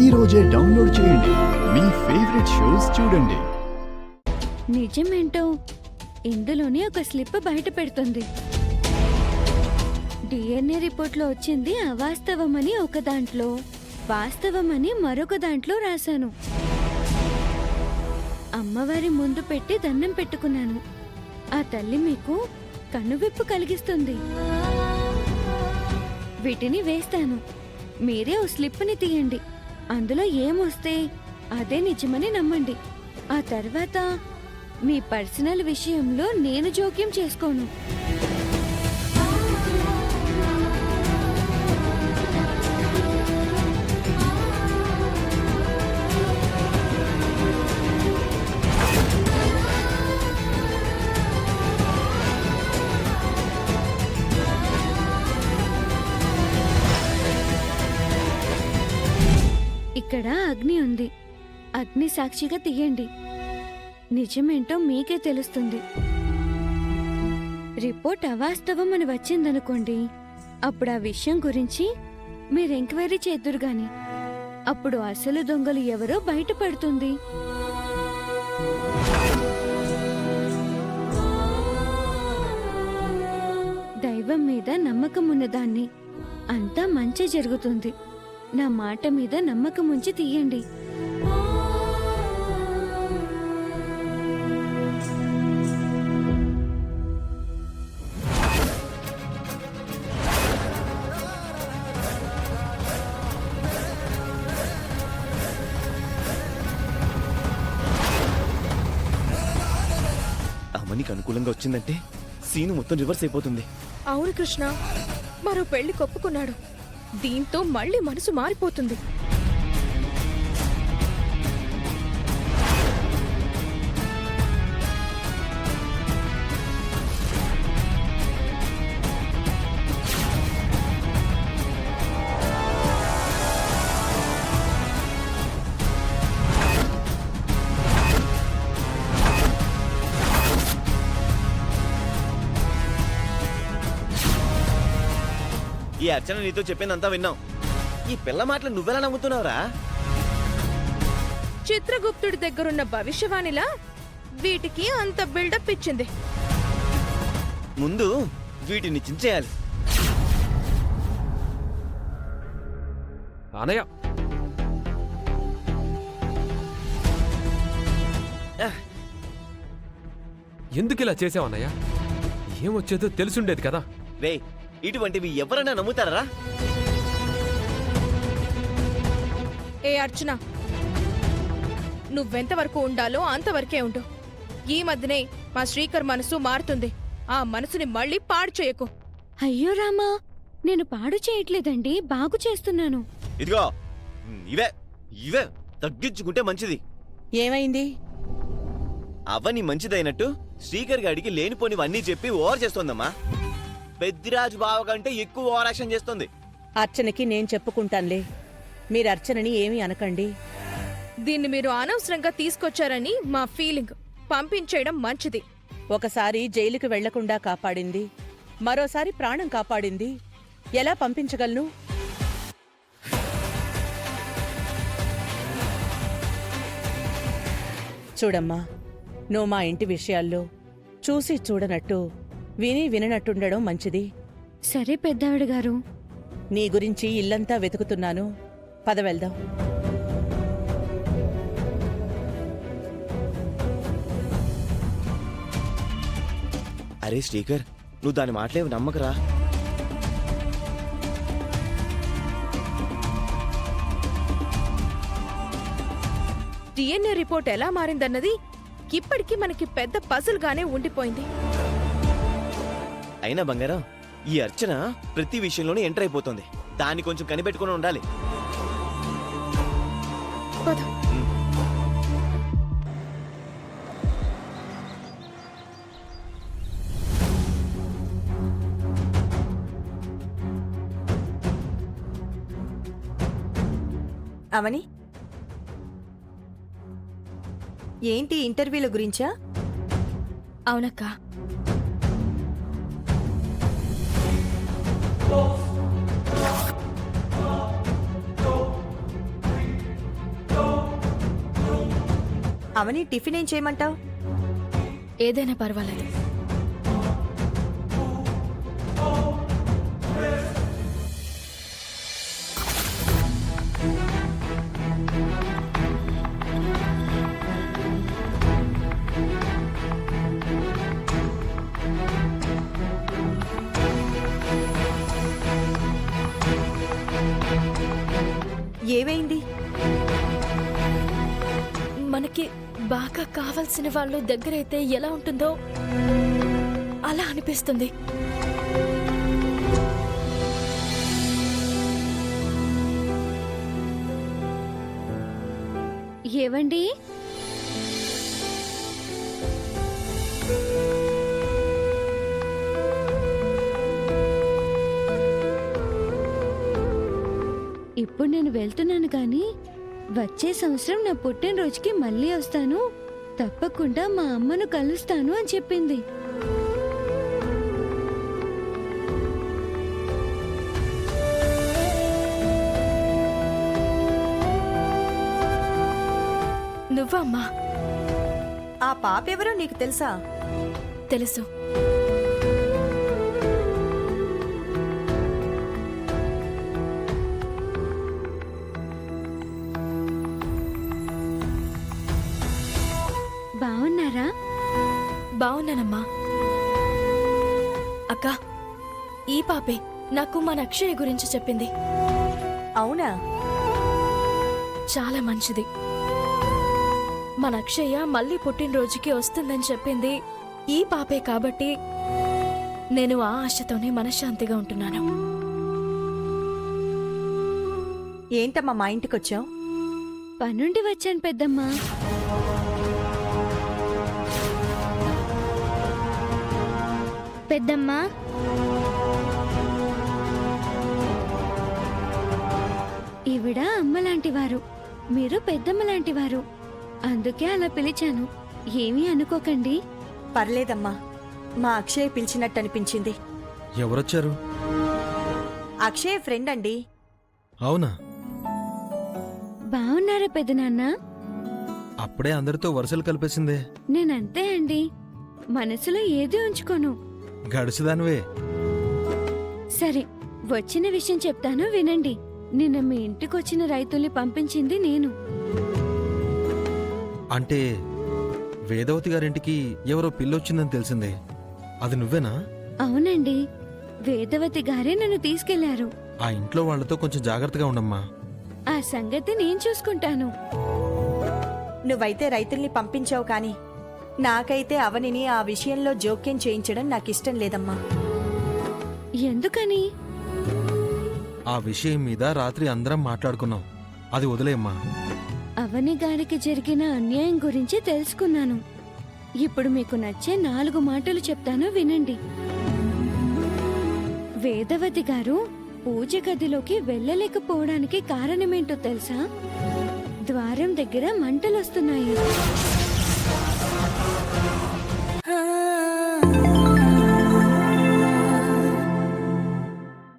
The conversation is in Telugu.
ఈ రోజే డౌన్లోడ్ చేయండి. మీ ఫేవరెట్ షోస్ చూడండి. నిజమేంటో ఇందులోనే ఒక స్లిప్ బయట పెడుతుంది. డిఎన్ఏ రిపోర్ట్లో వచ్చింది అవాస్తవమని ఒక దాంట్లో, వాస్తవమని మరొక దాంట్లో రాశాను. అమ్మవారి ముందు పెట్టి దండం పెట్టుకున్నాను. ఆ తల్లి మీకు కనువిప్పు కలిగిస్తుంది. వీటిని వేస్తాను. మీరే ఓ స్లిప్ని తీయండి. అందులో ఏమొస్తే అదే నిజమని నమ్మండి. ఆ తర్వాత మీ పర్సనల్ విషయంలో నేను జోక్యం చేసుకోను. ఇక్కడ అగ్ని ఉంది. అగ్ని సాక్షిగా తీయండి. నిజమేంటో మీకే తెలుస్తుంది. రిపోర్ట్ అవాస్తవం అని వచ్చిందనుకోండి, అప్పుడు ఆ విషయం గురించి మీరు ఎంక్వైరీ చేద్దురు గాని అప్పుడు అసలు దొంగలు ఎవరో బయటపడుతుంది. దైవం మీద నమ్మకం ఉన్నదాన్ని అంతా మంచి జరుగుతుంది. నా మాట మీద నమ్మకం ఉంచి తీయండి. అమ్మనికి అనుకూలంగా వచ్చిందంటే సీను మొత్తం రివర్స్ అయిపోతుంది. అవును కృష్ణ, మరో పెళ్లి కొప్పుకున్నాడు. దీంతో మళ్ళీ మనసు మారిపోతుంది. ఈ అర్చన నీతో చెప్పిందంతా విన్నాం. ఈ పిల్ల మాటలు నువ్వెలా నమ్ముతున్నావురా? చిత్రగుప్తుడి దగ్గరున్న భవిష్యవాణిలా వీటికి అంత బిల్డప్ ఇచ్చింది. ముందు వీటిని చించేయాలి. అనయ్య, ఎందుకు ఇలా చేసావన్నయ్య? ఏమొచ్చేదో తెలుసుండేది కదా. రే, ఇటువంటివి ఎవరైనా నమ్ముతారా? ఏ అర్చన, నువ్వెంతవరకు ఉండాలో అంతవరకే ఉండు. ఈ మధ్యనే మా శ్రీకర్ మనసు మారుతుంది. ఆ మనసుని మళ్ళీ పాడు చేయకు. అయ్యో రామా, నేను పాడు చేయట్లేదండి, బాగు చేస్తున్నాను. ఇదిగో ఇవే ఇవే తగ్గించుకుంటే మంచిది. ఏమైంది? అవని మంచిదైనట్టు శ్రీకర్ గాడికి లేనిపోనివన్నీ చెప్పి ఓవర్ చేస్తోందమ్మా. పెద్దిరాజు బావ కంటే ఎక్కువ ఓవర్ యాక్షన్ చేస్తుంది. అర్చనకి నేను చెప్పుకుంటానులే. మీరు అర్చనని ఏమీ అనకండి. దీన్ని మీరు అనవసరంగా తీసుకొచ్చారని మా ఫీలింగ్. పంపించేయడం మంచిది. ఒకసారి జైలుకి వెళ్లకుండా కాపాడింది, మరోసారి ప్రాణం కాపాడింది. ఎలా పంపించగలను? చూడమ్మా, నువ్వు మా ఇంటి విషయాల్లో చూసి చూడనట్టు, విని విననట్టుండడం మంచిది. సరే పెద్దావిడ గారు. నీ గురించి ఇల్లంతా వెతుకుతున్నాను. పద వెళ్దాం. అరే శ్రీకర్, నువ్వు దాని మాటలేవి నమ్మకరా. డిఎన్ఏ రిపోర్ట్ ఎలా మారిందన్నది ఇప్పటికీ మనకి పెద్ద పజిల్ గానే ఉండిపోయింది. అయినా బంగారం, ఈ అర్చన ప్రతి విషయంలోనూ ఎంటర్ అయిపోతుంది. దాన్ని కొంచెం కనిపెట్టుకుని ఉండాలి. పద. అవని, ఏంటి ఇంటర్వ్యూల గురించా? అవునక్క. అవని టిఫిన్ ఏం చేయమంటావు? ఏదైనా పర్వాలేదు. ఏమైంది? మనకి బాగా కావాల్సిన వాళ్ళు దగ్గరైతే ఎలా ఉంటుందో అలా అనిపిస్తుంది. ఏవండి, ఇప్పుడు నేను వెళ్తున్నాను కానీ వచ్చే సంవత్సరం నా పుట్టినరోజుకి మళ్ళీ వస్తాను, తప్పకుండా మా అమ్మను కలుస్తాను అని చెప్పింది. నువ్వమ్మా? ఆ పాప ఎవరో నీకు తెలుసా? తెలుసు. బాగున్నారా? బావున్నానమ్మా. అక్క, ఈ పాపే నాకు మన అక్షయ్ గురించి చెప్పింది. అవునా? చాలా మంచిది. మన అక్షయ్య మళ్ళీ పుట్టినరోజుకి వస్తుందని చెప్పింది ఈ పాపే కాబట్టి నేను ఆ ఆశతోనే మనశ్శాంతిగా ఉంటున్నాను. ఏంటమ్మా మా ఇంటికొచ్చావు? పనుండి వచ్చాను పెద్దమ్మా. పెద్దమ్మా, ఈవిడ అమ్మలాంటివారు, మీరు పెద్దమ్మలాంటివారు, అందుకే అలా పిలిచాను. ఏమీ అనుకోకండి. పర్లేదమ్మా, మా అక్షయ్ పిలిచినట్టు అనిపించింది. ఎవరొచ్చారు? అక్షయ్ ఫ్రెండ్ అండి. అవునా? బాగున్నారా పెద్దనాన్న? అప్పుడే అందరితో వరుసలు కలిపేసిందే. నేనంతే అండి, మనసులో ఏది ఉంచుకోను. గడుసుదానివే. సరే, వచ్చిన విషయం చెప్తాను వినండి. నిన్న మీ ఇంటికొచ్చిన రైతుల్ని పంపించింది నేను. అంటే వేదవతి గారింటికి ఎవరో పిల్లొచ్చిందని తెలిసిందే. అది నువ్వేనా? అవునండి, వేదవతి గారే నన్ను తీసుకెళ్లారు. ఆ ఇంట్లో వాళ్లతో కొంచెం జాగ్రత్తగా ఉండమ్మా. ఆ సంగతి నేను చూసుకుంటాను. నువ్వైతే రైతుల్ని పంపించావు కాని నాకైతే అవనిని ఆ విషయంలో జోక్యం చేయించడం నాకిష్టం లేదమ్మా. ఎందుకని? ఆ విషయం మీద రాత్రి అందరం మాట్లాడుకున్నాం. అది వదిలేమ్మా. అవని గారికి జరిగిన అన్యాయం గురించి తెలుసుకున్నాను. ఇప్పుడు మీకు నచ్చే 4 మాటలు చెప్తాను వినండి. వేదవతి గారు పూజ గదిలోకి వెళ్ళలేకపోవడానికి కారణమేంటో తెలుసా? ద్వారం దగ్గర మంటలొస్తున్నాయి.